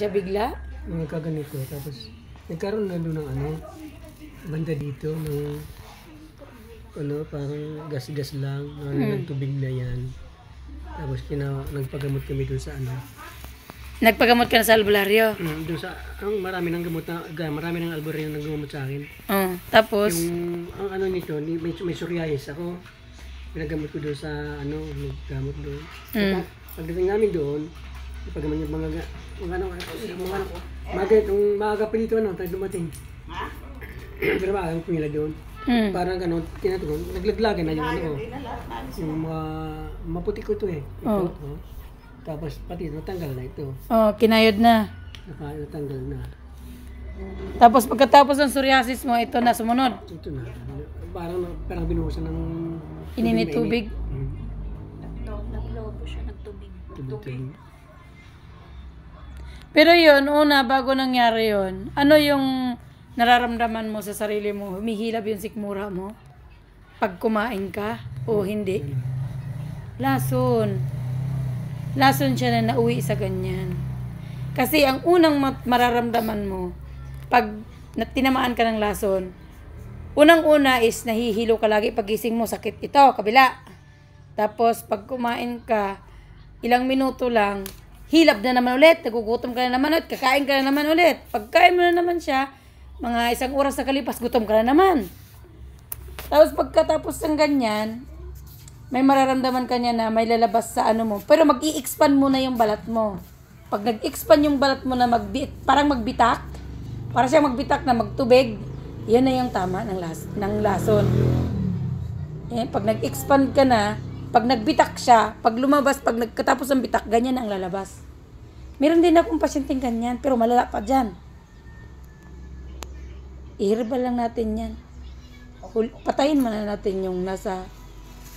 Siya bigla? Nagkaganito. Tapos, nagkaroon na doon ng banda dito, ng, parang gas-gas lang, ng tubig na yan. Tapos, nagpagamot kami doon sa Nagpagamot ka na sa albularyo? doon sa, marami ng gamot marami ng albularyo na naggamot sa akin. Tapos? Yung, nito, may psoriasis ako. Pinagamot ko doon sa, naggamot doon. Pagdating namin doon, paggamot yung maaga pa dito, tayo dumating. Pero maaga ang pumila doon. Parang naglaglagan na yung yung maputi ko ito ito. Tapos pati natanggal na ito. Kinayod na. Natanggal na. Tapos pagkatapos ng psoriasis mo, ito na sumunod? Ito na. Parang binuhusan ng ininit tubig? Naglobo siya, nagtubig. Pero yun, bago nangyari yun, ano yung nararamdaman mo sa sarili mo? Humihilab yung sikmura mo? Pag kumain ka? O hindi? Lason. Lason siya na nauwi sa ganyan. Kasi ang unang mararamdaman mo, pag tinamaan ka ng lason, unang-una is nahihilo ka lagi, pagising mo, sakit ito, kabila. Tapos pag kumain ka, ilang minuto lang, hilab na naman ulit, nagugutom ka na naman ulit, kakain ka na naman ulit. Pagkain mo na naman siya, mga 1 oras na kalipas, gutom ka na naman. Tapos pagkatapos ng ganyan, may mararamdaman ka niya na may lalabas sa mo. Pero mag-i-expand muna yung balat mo. Pag nag-expand yung balat mo na parang magbitak, para siya magbitak na magtubig, yan na yung tama ng lason. Pag nag-expand ka na, pag nagbitak siya, pag lumabas, pag nagkatapos ng bitak, ganyan ang lalabas. Meron din akong pasyenteng ganyan, pero malala pa dyan. I-herbal lang natin yan. Patayin muna natin yung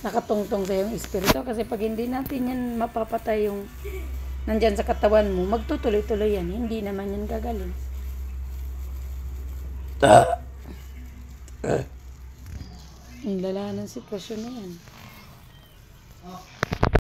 nakatungtong sa yung espiritu. Kasi pag hindi natin yan mapapatay yung nandyan sa katawan mo, magtutuloy-tuloy yan. Hindi naman yan gagaling. Ang lala ng sitwasyon na yan.